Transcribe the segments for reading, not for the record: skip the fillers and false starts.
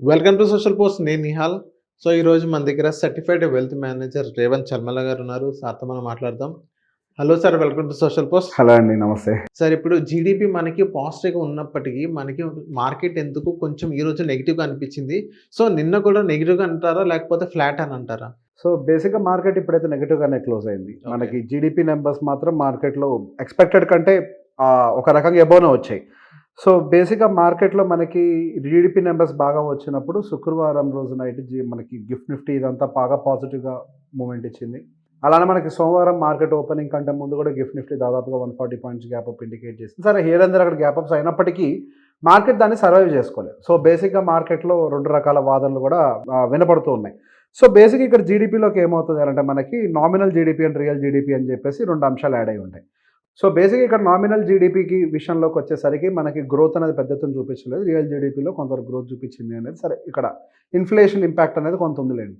Welcome to social post. నేను Nihal. So ఈరోజు మన దగ్గర సర్టిఫైడ్ వెల్త్ మేనేజర్ రేవంత్ చర్మల గారు ఉన్నారు. సార్తో మనం మాట్లాడదాం. Hello sir, welcome to social post. Hello అండి, నమస్తే సార్, ఇప్పుడు జీడిపి మనకి పాజిటివ్గా ఉన్నప్పటికీ మనకి మార్కెట్ ఎందుకు కొంచెం ఈ రోజు నెగిటివ్గా అనిపించింది. సో నిన్న కూడా నెగిటివ్గా అంటారా, లేకపోతే ఫ్లాట్ అని అంటారా? సో బేసిక్గా మార్కెట్ ఇప్పుడైతే నెగిటివ్గానే క్లోజ్ అయింది. మనకి జీడిపి నెంబర్స్ మాత్రం మార్కెట్లో ఎక్స్పెక్టెడ్ కంటే ఒక రకంగా ఎబోనే వచ్చాయి. సో బేసిక్గా మార్కెట్లో మనకి జీడిపి నెంబర్స్ బాగా వచ్చినప్పుడు శుక్రవారం రోజు నైట్ మనకి గిఫ్ట్ నిఫ్టీ ఇదంతా బాగా పాజిటివ్గా మూమెంట్ ఇచ్చింది. అలానే మనకి సోమవారం మార్కెట్ ఓపెనింగ్ కంటే ముందు కూడా గిఫ్ట్ నిఫ్టీ దాదాపుగా 140 పాయింట్స్ గ్యాప్ అప్ ఇండికేట్ చేసింది. సరే, హియర్ అండ్ దేర్ అక్కడ గ్యాప్ అప్స్ అయినప్పటికీ మార్కెట్ దాన్ని సర్వైవ్ చేసుకోలేదు. సో బేసిక్గా మార్కెట్లో రెండు రకాల వాదనలు కూడా వినపడుతూ ఉన్నాయి. సో బేసిక్ ఇక్కడ జీడిపిలోకి ఏమవుతుంది అంటే మనకి nominal GDP and real GDP అని చెప్పేసి రెండు అంశాలు యాడ్ అయి ఉంటాయి. సో బేసిక్గా ఇక్కడ నామినల్ జీడిపికి విషయంలోకి వచ్చేసరికి మనకి గ్రోత్ అనేది పెద్ద ఎత్తున చూపించలేదు. రియల్ జీడిపిలో కొంత గ్రోత్ చూపించింది అనేది. సరే, ఇక్కడ ఇన్ఫ్లేషన్ ఇంపాక్ట్ అనేది కొంత ఉందిలేండి.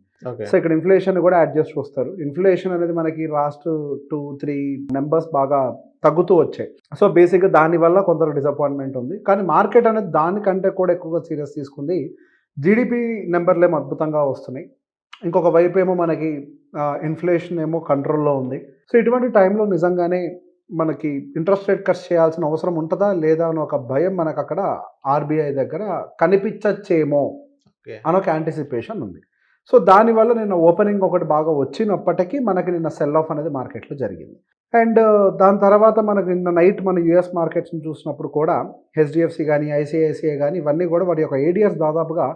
సో ఇక్కడ ఇన్ఫ్లేషన్ కూడా అడ్జస్ట్ వస్తారు. ఇన్ఫ్లేషన్ అనేది మనకి లాస్ట్ 2-3 నెంబర్స్ బాగా తగ్గుతూ వచ్చాయి. సో బేసిక్గా దానివల్ల కొంత డిసప్పాయింట్మెంట్ ఉంది. కానీ మార్కెట్ అనేది దానికంటే కూడా ఎక్కువగా సీరియస్ తీసుకుంది. జీడిపి నెంబర్లు ఏమో అద్భుతంగా వస్తున్నాయి. ఇంకొక వైపు ఏమో మనకి ఇన్ఫ్లేషన్ ఏమో కంట్రోల్లో ఉంది. సో ఇటువంటి టైంలో నిజంగానే మనకి ఇంట్రెస్ట్ రేట్ కట్ చేయాల్సిన అవసరం ఉంటుందా లేదా అని ఒక భయం మనకు అక్కడ ఆర్బీఐ దగ్గర కనిపించచ్చేమో అని ఒక యాంటిసిపేషన్ ఉంది. సో దానివల్ల నిన్న ఓపెనింగ్ ఒకటి బాగా వచ్చినప్పటికీ మనకి నిన్న సెల్ ఆఫ్ అనేది మార్కెట్లో జరిగింది. అండ్ దాని తర్వాత మనకు నిన్న నైట్ మన యూఎస్ మార్కెట్స్ని చూసినప్పుడు కూడా హెచ్డిఎఫ్సి కానీ ఐసిఐసిఐ కానీ ఇవన్నీ కూడా వాటి యొక్క ఏడిఎస్ దాదాపుగా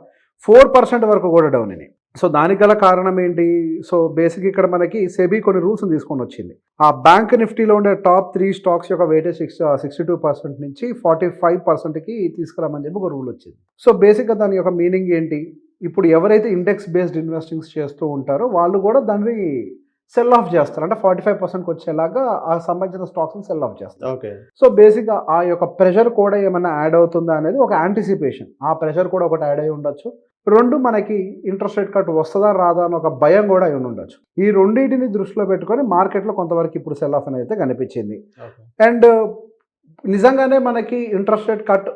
4% వరకు కూడా డౌన్ అయినాయి. సో దానికి గల కారణం ఏంటి? సో బేసిక్ ఇక్కడ మనకి సెబీ కొన్ని రూల్స్ని తీసుకొని వచ్చింది. ఆ బ్యాంక్ నిఫ్టీలో ఉండే టాప్ 3 స్టాక్స్ యొక్క వెయిటేజ్ 62% నుంచి 45%కి తీసుకురామని చెప్పి ఒక రూల్ వచ్చింది. సో బేసిక్గా దాని యొక్క మీనింగ్ ఏంటి? ఇప్పుడు ఎవరైతే ఇండెక్స్ బేస్డ్ ఇన్వెస్టింగ్స్ చేస్తూ ఉంటారో వాళ్ళు కూడా దాన్ని సెల్ ఆఫ్ చేస్తారు. అంటే 45%కి వచ్చేలాగా ఆ సంబంధించిన స్టాక్స్ని సెల్ ఆఫ్ చేస్తారు. ఓకే. సో బేసిక్గా ఆ యొక్క ప్రెషర్ కూడా ఏమైనా యాడ్ అవుతుందా అనేది ఒక యాంటిసిపేషన్. ఆ ప్రెషర్ కూడా ఒకటి యాడ్ అయి ఉండొచ్చు. రెండు, మనకి ఇంట్రెస్ట్ రేట్ కట్ వస్తుందా రాదా అని ఒక భయం కూడా అయి ఉండొచ్చు. ఈ రెండింటిని దృష్టిలో పెట్టుకొని మార్కెట్లో కొంతవరకు ఇప్పుడు సెల్ ఆఫ్ అనేది కనిపించింది. అండ్ నిజంగానే మనకి ఇంట్రెస్ట్ రేట్ కట్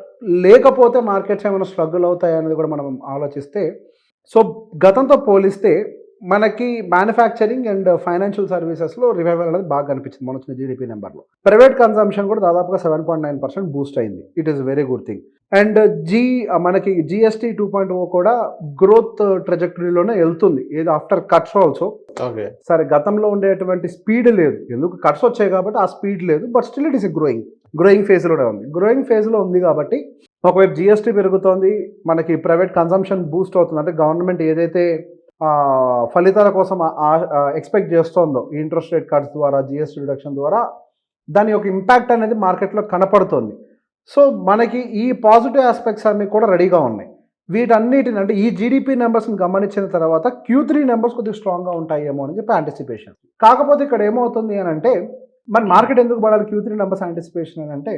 లేకపోతే మార్కెట్స్ ఏమైనా స్ట్రగుల్ అవుతాయి అనేది కూడా మనం ఆలోచిస్తే, సో గతంతో పోలిస్తే మనకి మ్యానుఫ్యాక్చరింగ్ అండ్ ఫైనాన్షియల్ సర్వీసెస్లో రివైవల్ అనేది బాగా కనిపించింది మన వచ్చిన జీడిపి నెంబర్లో. ప్రైవేట్ కన్సంప్షన్ కూడా దాదాపుగా 7.9% బూస్ట్ అయింది. It is very good thing. And మనకి జిఎస్టీ 2.0 కూడా గ్రోత్ ట్రెజెక్టరీలోనే వెళ్తుంది, ఏదో ఆఫ్టర్ కట్స్ ఆల్సో. ఓకే. సరే, గతంలో ఉండేటువంటి స్పీడ్ లేదు, ఎందుకు కట్స్ వచ్చాయి కాబట్టి ఆ స్పీడ్ లేదు. But still it is growing ఫేజ్లోనే ఉంది. గ్రోయింగ్ ఫేజ్లో ఉంది కాబట్టి ఒకవైపు జిఎస్టీ పెరుగుతోంది, మనకి ప్రైవేట్ కన్సంప్షన్ బూస్ట్ అవుతుంది. అంటే గవర్నమెంట్ ఏదైతే ఫలితాల కోసం ఎక్స్పెక్ట్ చేస్తోందో ఈ ఇంట్రెస్ట్ రేట్ కట్స్ ద్వారా, జిఎస్టీ రిడక్షన్ ద్వారా దాని యొక్క ఇంపాక్ట్ అనేది మార్కెట్లో కనపడుతోంది. సో మనకి ఈ పాజిటివ్ ఆస్పెక్ట్స్ అన్నీ కూడా రెడీగా ఉన్నాయి. వీటన్నిటిని అంటే ఈ జీడిపి నెంబర్స్ని గమనించిన తర్వాత Q3 నెంబర్స్ కొద్దిగా స్ట్రాంగ్గా ఉంటాయేమో అని చెప్పి యాంటిసిపేషన్. కాకపోతే ఇక్కడ ఏమవుతుంది అని అంటే మన మార్కెట్ ఎందుకు పడాలి Q3 నెంబర్స్ యాంటిసిపేషన్ అని అంటే,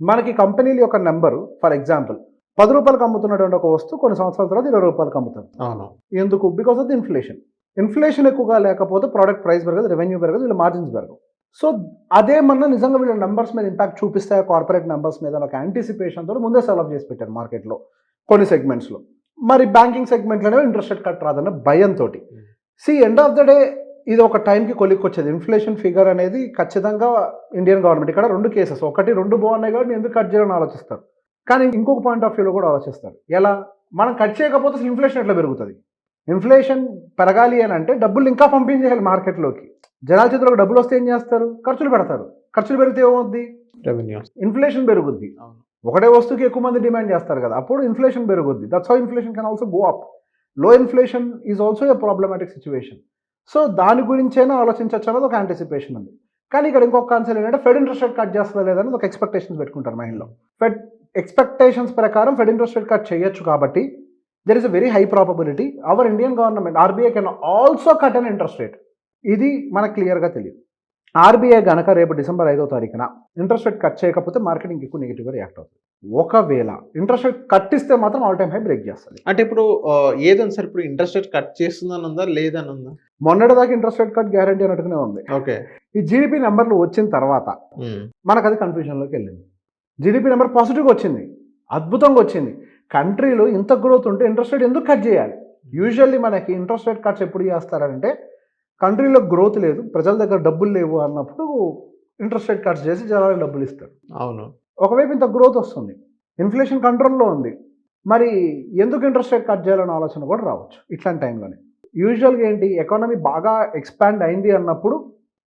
మనకి కంపెనీల యొక్క నెంబరు ఫర్ ఎగ్జాంపుల్ 10 రూపాయలకు అమ్ముతున్నటువంటి ఒక వస్తువు కొన్ని సంవత్సరాల తర్వాత 20 రూపాయలకు అమ్ముతారు. అవును. ఎందుకు? బికాస్ ఆఫ్ ది ఇన్ఫ్లేషన్ ఎక్కువగా లేకపోతే ప్రోడక్ట్ ప్రైస్ పెరగదు, రెవెన్యూ పెరగదు, వీళ్ళ మార్జిన్స్ పెరగవు. సో అదేమన్నా నిజంగా వీళ్ళ నెంబర్స్ మీద ఇంపాక్ట్ చూపిస్తాయా కార్పొరేట్ నెంబర్స్ మీద ఒక యాంటిసిపేషన్తో ముందే సెల్ ఆఫ్ చేసి పెట్టారు మార్కెట్లో కొన్ని సెగ్మెంట్స్లో. మరి బ్యాంకింగ్ సెగ్మెంట్లోనే ఇంట్రెస్ట్ రేట్ కట్ రాదన్న భయంతో. ఎండ్ ఆఫ్ ద డే ఇది ఒక టైంకి కొలిక్కొచ్చేది. ఇన్ఫ్లేషన్ ఫిగర్ అనేది ఖచ్చితంగా ఇండియన్ గవర్నమెంట్ ఇక్కడ 2 కేసెస్, ఒకటి 2 బాగున్నాయి కాబట్టి ఎందుకు కట్ చేయాలని ఆలోచిస్తారు. కానీ ఇంకొక పాయింట్ ఆఫ్ వ్యూలో కూడా ఆలోచిస్తారు. ఎలా? మనం కట్ చేయకపోతే అసలు ఇన్ఫ్లేషన్ ఎట్లా పెరుగుతుంది? ఇన్ఫ్లేషన్ పెరగాలి అని అంటే డబ్బులు ఇంకా పంపించేయాలి మార్కెట్లోకి. జనాల చేతులకు డబ్బులు వస్తే ఏం చేస్తారు? ఖర్చులు పెడతారు. ఖర్చులు పెరిగితే ఏమవుద్ది? రెవెన్యూ, ఇన్ఫ్లేషన్ పెరుగుద్ది. ఒకటే వస్తువుకి ఎక్కువ మంది డిమాండ్ చేస్తారు కదా, అప్పుడు ఇన్ఫ్లేషన్ పెరుగుద్ది. That's how inflation can also go up. Low inflation is also a problematic situation. So దాని గురించైనా ఆలోచించవచ్చు అనేది ఒక యాంటిసిపేషన్ ఉంది. కానీ ఇక్కడ ఇంకొక కాన్సెప్ట్ ఏంటంటే ఫెడ్ ఇంట్రెస్ట్ రేట్ కట్ చేస్తుందా లేదని ఒక ఎక్స్పెక్టేషన్స్ పెట్టుకుంటారు మైండ్లో. ఫెడ్ ఎక్స్పెక్టేషన్స్ ప్రకారం ఫెడ్ ఇంట్రెస్ట్ రేట్ కట్ చేయొచ్చు కాబట్టి there is a very high probability our Indian government RBI can also cut an interest rate. ఇది మనకు క్లియర్గా తెలియదు. ఆర్బీఐ గనక రేపు డిసెంబర్ 5వ తారీఖున ఇంట్రెస్ట్ రేట్ కట్ చేయకపోతే మార్కెట్ ఇంకెక్కువ నెగిటివ్గా రియాక్ట్ అవుతుంది. ఒకవేళ ఇంట్రెస్ట్ రేట్ కట్ ఇస్తే మాత్రం ఆల్ టైమ్ హై బ్రేక్ చేస్తుంది. అంటే ఇప్పుడు ఏదని సార్, ఇప్పుడు ఇంట్రెస్ట్ రేట్ కట్ చేస్తుందని ఉందా లేదని ఉందా? మొన్నటిదాకా ఇంట్రెస్ట్ రేట్ కట్ గ్యారంటీ అన్నట్టుగానే ఉంది. ఓకే. ఈ జీడిపి నెంబర్లు వచ్చిన తర్వాత మనకు అది కన్ఫ్యూజన్లోకి వెళ్ళింది. జీడిపి నెంబర్ పాజిటివ్గా వచ్చింది, అద్భుతంగా వచ్చింది. కంట్రీలో ఇంత గ్రోత్ ఉంటే ఇంట్రెస్ట్ రేట్ ఎందుకు కట్ చేయాలి? యూజువల్లీ మనకి ఇంట్రెస్ట్ రేట్ కట్స్ ఎప్పుడు చేస్తారంటే కంట్రీలో గ్రోత్ లేదు, ప్రజల దగ్గర డబ్బులు లేవు అన్నప్పుడు ఇంట్రెస్ట్ రేట్ కట్స్ చేసి జనాలకు డబ్బులు ఇస్తారు. అవును. ఒకవైపు ఇంత గ్రోత్ వస్తుంది, ఇన్ఫ్లేషన్ కంట్రోల్లో ఉంది, మరి ఎందుకు ఇంట్రెస్ట్ రేట్ కట్ చేయాలనే ఆలోచన కూడా రావచ్చు ఇట్లాంటి టైంలోనే. యూజువల్గా ఏంటి, ఎకానమీ బాగా ఎక్స్పాండ్ అయింది అన్నప్పుడు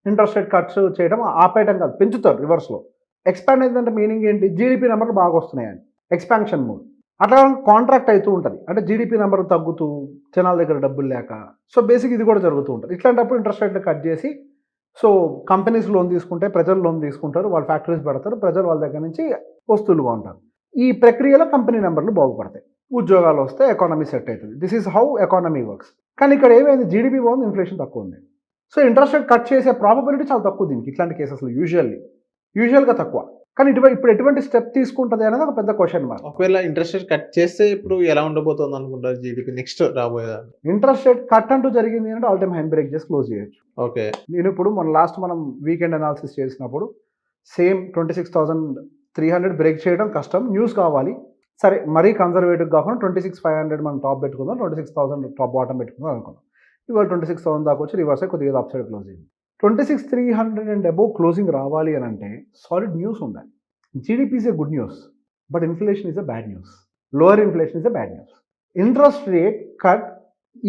ఇంట్రెస్ట్ రేట్ కట్స్ చేయడం ఆపేయడం కాదు, పెంచుతారు రివర్స్లో. ఎక్స్పాండ్ అయిందంటే మీనింగ్ ఏంటి, జీడిపి నెంబర్లు బాగా వస్తున్నాయని, ఎక్స్పాన్షన్ మూడ్. అట్లా కాంట్రాక్ట్ అవుతూ ఉంటుంది, అంటే జీడిపి నెంబర్ తగ్గుతూ జనాల దగ్గర డబ్బులు లేక. సో బేసిక్ ఇది కూడా జరుగుతూ ఉంటుంది. ఇట్లాంటప్పుడు ఇంట్రెస్ట్ రేట్లు కట్ చేసి, సో కంపెనీస్ లోన్ తీసుకుంటే ప్రజలు లోన్ తీసుకుంటారు, వాళ్ళు ఫ్యాక్టరీస్ పెడతారు, ప్రజలు వాళ్ళ దగ్గర నుంచి వస్తువులు కొంటారు. ఈ ప్రక్రియలో కంపెనీ నెంబర్లు బాగుపడతాయి, ఉద్యోగాలు వస్తే ఎకానమీ సెట్ అవుతుంది. This is how economy works. కానీ ఇక్కడ ఏమైంది, జీడిపి బాగుంది, ఇన్ఫ్లేషన్ తక్కువ ఉంది. సో ఇంట్రెస్ట్ రేట్ కట్ చేసే ప్రాబబిలిటీ చాలా తక్కువ దీనికి, ఇట్లాంటి కేసెస్లో యూజువల్గా తక్కువ. కానీ ఇప్పుడు ఎటువంటి స్టెప్ తీసుకుంటుంది అనేది ఒక పెద్ద క్వశ్చన్ మార్క్. ఒకవేళ ఇంట్రెస్ట్ రేట్ కట్ చేస్తే ఇప్పుడు ఎలా ఉండబోతుంది అనుకుంటారు జీడిపి నెక్స్ట్ రాబోయేదాన్ని? ఇంట్రెస్ట్ రేట్ కట్ అంటూ జరిగింది అంటే ఆల్ టైమ్ హై బ్రేక్ చేసి క్లోజ్ చేయొచ్చు. ఓకే. నేను ఇప్పుడు మనం వీకెండ్ అనాలిసిస్ చేసినప్పుడు సేమ్ 26,300 బ్రేక్ చేయడం కష్టం, న్యూస్ కావాలి. సరే మరీ కన్జర్వేటివ్ కాకుండా 26,500 మనం టాప్ పెట్టుకుందాం, 26,000 టాప్ బాటమ్ పెట్టుకుందాం అనుకున్నాం. ఇవాళ 26,000 దాకా వచ్చి రివర్స్ అయ్యి కొద్దిగా అప్ సైడ్ క్లోజ్ అయింది. 26,300 అండ్ అబోవ్ క్లోజింగ్ రావాలి అని అంటే సాలిడ్ న్యూస్ ఉండాలి. GDP is a good news, but inflation is a bad news. Lower inflation is a bad news. Interest rate cut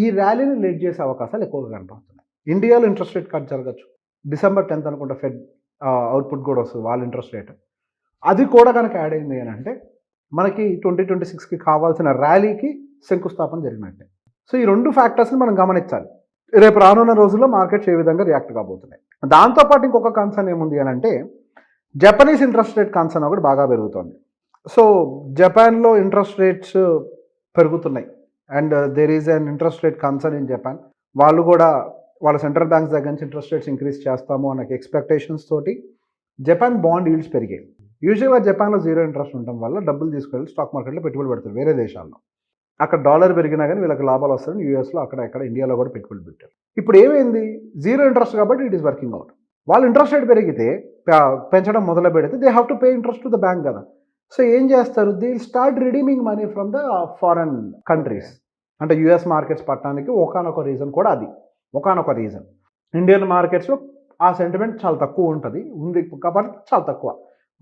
ఈ ర్యాలీని లీడ్ చేసే అవకాశాలు ఎక్కువగా కనపడుతున్నాయి. ఇండియాలో ఇంట్రెస్ట్ రేట్ కట్ జరగచ్చు, December 10th అనుకుంటా ఫెడ్ అవుట్పుట్ కూడా వస్తుంది, వాళ్ళ ఇంట్రెస్ట్ రేట్. అది కూడా కనుక యాడ్ అయింది అని అంటే మనకి 2026కి కావాల్సిన ర్యాలీకి శంకుస్థాపన జరిగినట్టే. సో ఈ రెండు ఫ్యాక్టర్స్ని మనం గమనించాలి. రేపు రానున్న రోజుల్లో మార్కెట్స్ ఏ విధంగా రియాక్ట్ కాబోతున్నాయి. దాంతోపాటు ఇంకొక కన్సర్న్ ఏముంది అని అంటే జపనీస్ ఇంట్రెస్ట్ రేట్ కన్సర్న్ ఒకటి బాగా పెరుగుతుంది. సో జపాన్లో ఇంట్రెస్ట్ రేట్స్ పెరుగుతున్నాయి and there is an interest rate concern in Japan. వాళ్ళు కూడా వాళ్ళ సెంట్రల్ బ్యాంక్స్ దగ్గర నుంచి ఇంట్రెస్ట్ రేట్స్ ఇంక్రీజ్ చేస్తాము అన్న ఎక్స్పెక్టేషన్స్ తోటి జపాన్ బాండ్ ఈల్డ్స్ పెరిగాయి. యూజువల్గా జపాన్లో జీరో ఇంట్రెస్ట్ ఉండటం వల్ల డబ్బులు తీసుకెళ్ళి స్టాక్ మార్కెట్లో పెట్టుబడి పెడతారు వేరే దేశాల్లో. అక్కడ డాలర్ పెరిగినా కానీ వీళ్ళకి లాభాలు వస్తాయని యూఎస్లో అక్కడ ఇండియాలో కూడా పెట్టుబడి పెట్టారు. ఇప్పుడు ఏమైంది, జీరో ఇంట్రెస్ట్ కాబట్టి ఇట్ ఈస్ వర్కింగ్ అవుట్. వాళ్ళు ఇంట్రెస్ట్ రేట్ పెరిగితే పెంచడం మొదలు పెడితే they have to pay interest to the bank కదా. సో ఏం చేస్తారు, they will start redeeming money from the foreign countries. అంటే యూఎస్ మార్కెట్స్ పట్టడానికి ఒకానొక రీజన్ కూడా అది, ఒకానొక రీజన్. ఇండియన్ మార్కెట్స్లో ఆ సెంటిమెంట్ చాలా తక్కువ ఉంది కాబట్టి చాలా తక్కువ.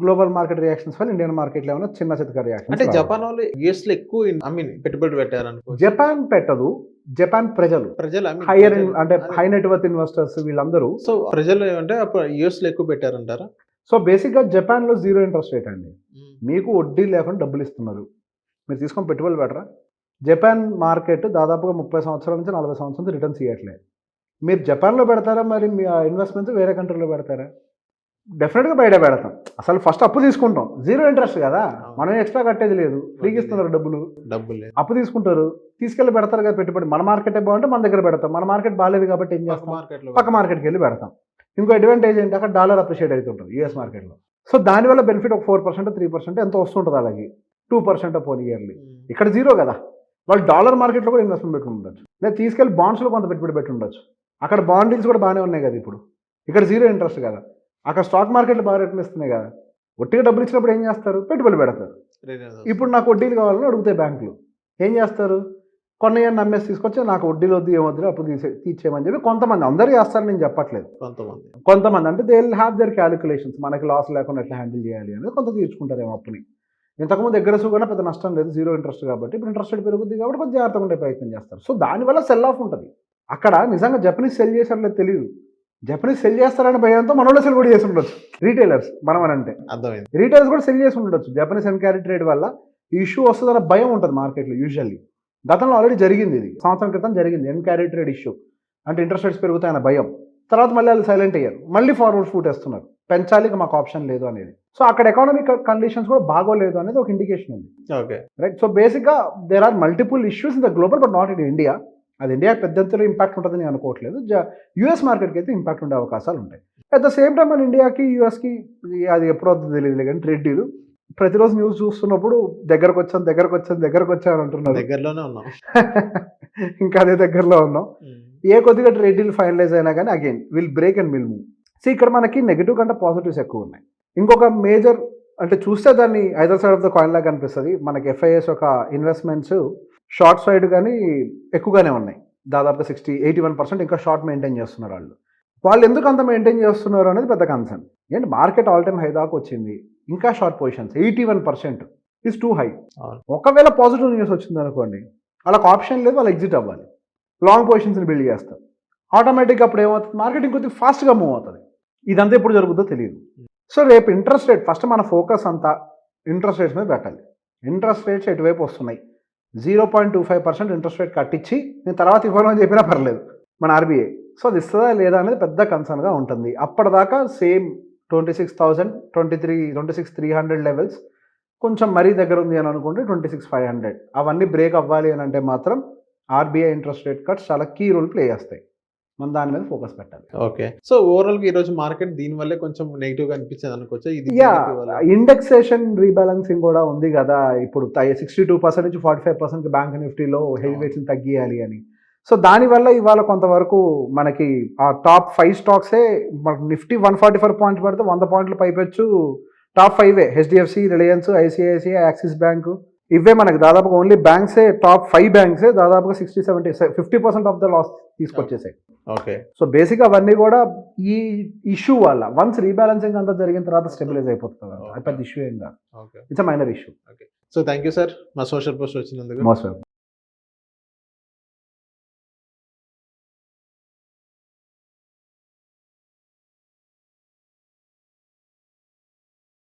గ్లోబల్ మార్కెట్ రియాక్షన్స్ వల్ల ఇండియన్ మార్కెట్లో ఏమైనా చిన్న చితక రియాక్షన్. అంటే జపాన్ వాళ్ళు యూఎస్ లో ఎక్కువ పెట్టుబడి పెట్టారు అనుకో. జపాన్ పెట్టదు, జపాన్ ప్రజలు హైయర్ అంటే హై నెట్వర్త్ ఇన్వెస్టర్స్ వీళ్ళందరూ. సో ప్రజలు ఏమంటే యూఎస్ లో ఎక్కువ పెట్టారంటారా? సో బేసిక్గా జపాన్లో జీరో ఇంట్రెస్ట్ రేట్ అండి, మీకు వడ్డీ లేకుండా డబ్బులు ఇస్తున్నారు, మీరు తీసుకొని పెట్టుబడులు పెట్టరా. జపాన్ మార్కెట్ దాదాపుగా 30 సంవత్సరాల నుంచి 40 సంవత్సరాల నుంచి రిటర్న్స్ ఇవ్వట్లేదు. మీరు జపాన్లో పెడతారా, మరి మీ ఇన్వెస్ట్మెంట్స్ వేరే కంట్రీలో పెడతారా? డెఫినెట్గా బయట పెడతాం. అసలు ఫస్ట్ అప్పు తీసుకుంటాం, జీరో ఇంట్రెస్ట్ కదా, మనం ఎక్స్ట్రా కట్టేది లేదు, ఫ్రీగా ఇస్తున్నారు డబ్బులు. అప్పు తీసుకుంటారు, తీసుకెళ్ళి పెడతారు కదా పెట్టుబడి. మన మార్కెటే బాగుంటే మన దగ్గర పెడతాం, మన మార్కెట్ బాగాలేదు కాబట్టి ఏం చేస్తాం, పక్క మార్కెట్కి వెళ్ళి పెడతాం. ఇంకో అడ్వాంటేజ్ ఏంటి, అక్కడ డాలర్ అప్రిషియేట్ అవుతుంటుంది యూఎస్ మార్కెట్లో. సో దానివల్ల బెనిఫిట్ ఒక 4% 3% ఎంతో వస్తుంటుంది, అలాగే 2% పోనీ ఇయర్లీ. ఇక్కడ జీరో కదా, వాళ్ళు డాలర్ మార్కెట్లో కూడా ఇన్వెస్ట్మెంట్ పెట్టుకుని ఉండొచ్చు, లేదా తీసుకెళ్ళి బాండ్స్లో కొంత పెట్టుబడి పెట్టి ఉండొచ్చు. అక్కడ బాండ్ డీల్స్ కూడా బాగానే ఉన్నాయి కదా ఇప్పుడు, ఇక్కడ జీరో ఇంట్రెస్ట్ కదా. అక్కడ స్టాక్ మార్కెట్లు బాగా రిటర్న్ ఇస్తున్నాయి కదా, ఒట్టిగా డబ్బులు ఇచ్చినప్పుడు ఏం చేస్తారు, పెట్టుబడి పెడతారు. ఇప్పుడు నాకు వడ్డీలు కావాలని అడుగుతాయి బ్యాంకులు, ఏం చేస్తారు, కొన్నయ్యని నమ్మేసి తీసుకొచ్చి నాకు వడ్డీలు వద్దు ఏమొద్దు అప్పుడు తీసేయమని చెప్పి కొంతమంది, అందరూ చేస్తారని నేను చెప్పట్లేదు, కొంతమంది అంటే they will have their calculations, మనకి లాస్ లేకుండా ఎట్లా హ్యాండిల్ చేయాలి అనేది కొంత తీర్చుకుంటారేమో అప్పుని. ఇంతకుముందు దగ్గర కూడా పెద్ద నష్టం లేదు, జీరో ఇంట్రెస్ట్ కాబట్టి, ఇప్పుడు ఇంట్రెస్ట్ రేట్ పెరుగుతుంది కాబట్టి కొంచెం జాగ్రత్తగా ఉండే ప్రయత్నం చేస్తారు. సో దానివల్ల సెల్ ఆఫ్ ఉంటుంది. అక్కడ నిజంగా జపనీస్ సెల్ చేశారో తెలియదు, జపనీస్ సెల్ చేస్తారని భయంతో మన వాళ్ళు సెల్ కూడా చేసి ఉండొచ్చు, రీటైలర్స్ మనం అని అంటే అర్థమైంది, రీటైలర్స్ కూడా సెల్ చేసి ఉండొచ్చు. జపనీస్ ఎన్క్యారీ ట్రేడ్ వల్ల ఈ ఇష్యూ వస్తుందన్న భయం ఉంటుంది మార్కెట్లో యూజువల్లీ. గతంలో ఆల్రెడీ జరిగింది, ఇది సంవత్సరం క్రితం జరిగింది ఎన్క్యారీ ట్రేడ్ ఇష్యూ, అంటే ఇంట్రెస్ట్ రేట్స్ పెరుగుతాయన్న భయం. తర్వాత మళ్ళీ వాళ్ళు సైలెంట్ అయ్యారు, మళ్ళీ ఫార్వర్డ్ ఫూట్ వేస్తున్నారు, పెంచాలి మాకు ఆప్షన్ లేదు అనేది. సో అక్కడ ఎకానమిక్ కండిషన్స్ కూడా బాగోలేదు అనేది ఒక ఇండికేషన్ ఉంది. Okay right. సో బేసిక్గా there are multiple issues in the global but not in India. అది ఇండియా పెద్ద ఎత్తులో ఇంపాక్ట్ ఉంటుందని నేను అనుకోవట్లేదు, యూఎస్ మార్కెట్కి అయితే ఇంపాక్ట్ ఉండే అవకాశాలు ఉంటాయి. అట్ ద సేమ్ టైం మన ఇండియాకి యూఎస్కి అది ఎప్పుడో తెలియదు కానీ ట్రేడ్ డీల్ ప్రతిరోజు న్యూస్ చూస్తున్నప్పుడు దగ్గరకు వచ్చాను అంటున్నారు, దగ్గరలోనే ఉన్నాం ఇంకా అదే దగ్గరలో ఉన్నాం. ఏ కొద్దిగా ట్రేడ్ డీల్ ఫైనలైజ్ అయినా కానీ again will break and will move. So ఇక్కడ మనకి నెగిటివ్ కంటే పాజిటివ్స్ ఎక్కువ ఉన్నాయి. ఇంకొక మేజర్ అంటే చూస్తే దాన్ని either side of the coin లాగా కనిపిస్తుంది. మనకి ఎఫ్ఐఎస్ ఒక ఇన్వెస్ట్మెంట్స్ షార్ట్ సైడ్ కానీ ఎక్కువగానే ఉన్నాయి. దాదాపుగా 81% ఇంకా షార్ట్ మెయింటైన్ చేస్తున్నారు వాళ్ళు. వాళ్ళు ఎందుకు అంత మెయింటైన్ చేస్తున్నారు అనేది పెద్ద కన్సర్న్. ఏంటి మార్కెట్ ఆల్ టైమ్ హై దాకా వచ్చింది, ఇంకా short positions 81% is two high. అవును. ఒకవేళ పాజిటివ్ న్యూస్ వచ్చింది అనుకోండి, వాళ్ళకి ఆప్షన్ లేదు, వాళ్ళు ఎగ్జిట్ అవ్వాలి, లాంగ్ పొజిషన్స్ని బిల్డ్ చేస్తారు. ఆటోమేటిక్గా అప్పుడు ఏమవుతుంది, మార్కెట్ ఇంకొద్ది ఫాస్ట్గా మూవ్ అవుతుంది. ఇదంతా ఎప్పుడు జరుగుతుందో తెలియదు. సో రేపు ఇంట్రెస్ట్ రేట్, ఫస్ట్ మన ఫోకస్ అంతా ఇంట్రెస్ట్ రేట్స్ మీద పెట్టాలి. ఇంట్రెస్ట్ రేట్స్ ఎటువైపు వస్తున్నాయి, 0.25% ఇంట్రెస్ట్ రేట్ కట్టించి నేను తర్వాత ఇవ్వను చెప్పినా పర్లేదు మన ఆర్బీఐ. సో అది ఇస్తుందా లేదా అనేది పెద్ద కన్సర్న్గా ఉంటుంది. అప్పటిదాకా సేమ్ 26,000, 26,300 లెవెల్స్ కొంచెం మరీ దగ్గర ఉంది అని అనుకుంటే 26,500 అవన్నీ బ్రేక్ అవ్వాలి అని అంటే మాత్రం ఆర్బీఐ ఇంట్రెస్ట్ రేట్ కట్స్ చాలా కీ రోల్ ప్లే చేస్తాయి. మనం దాని మీద ఫోకస్ పెట్టాలి. ఓకే. సో ఓవరాల్ గా ఈ రోజు మార్కెట్ దీని వల్లే కొంచెం నెగిటివ్ గా అనిపించింది అనుకోవచ్చు. ఇది యా, GDP వల్ల. ఇండెక్సేషన్ రీబ్యాలెన్సింగ్ కూడా ఉంది కదా. ఇప్పుడు 62% నుంచి 45% బ్యాంక్ నిఫ్టీలో హెవీ వెయిట్స్ తగ్గియాలి అని. సో దానివల్ల ఇవాళ కొంతవరకు మనకి ఆ టాప్ 5 స్టాక్సే మనకు నిఫ్టీ 144 పాయింట్స్ పడితే 100 పాయింట్లు పైపెచ్చు top 5 HDFC, Reliance, ICICI, axis bank, ఇవే మనకి దాదాపుగా ఓన్లీ బ్యాంక్సే టాప్ 5 బ్యాంక్సే దాదాపుగా 50% ఆఫ్ ద లాస్ తీసుకొచ్చేసాయి. ఓకే. సో బేసిక్ అవన్నీ కూడా ఈ ఇష్యూ వల్ల వన్స్ రీబ్యాలెన్సింగ్ అంతా జరిగిన తర్వాత స్టెబిలైజ్ అయిపోతుంది. అది పెద్ద ఇష్యూ ఏం కాదు, okay. It's a minor issue. So thank you sir మా సోషల్ పోస్ట్ వచ్చినందుకు. Most welcome.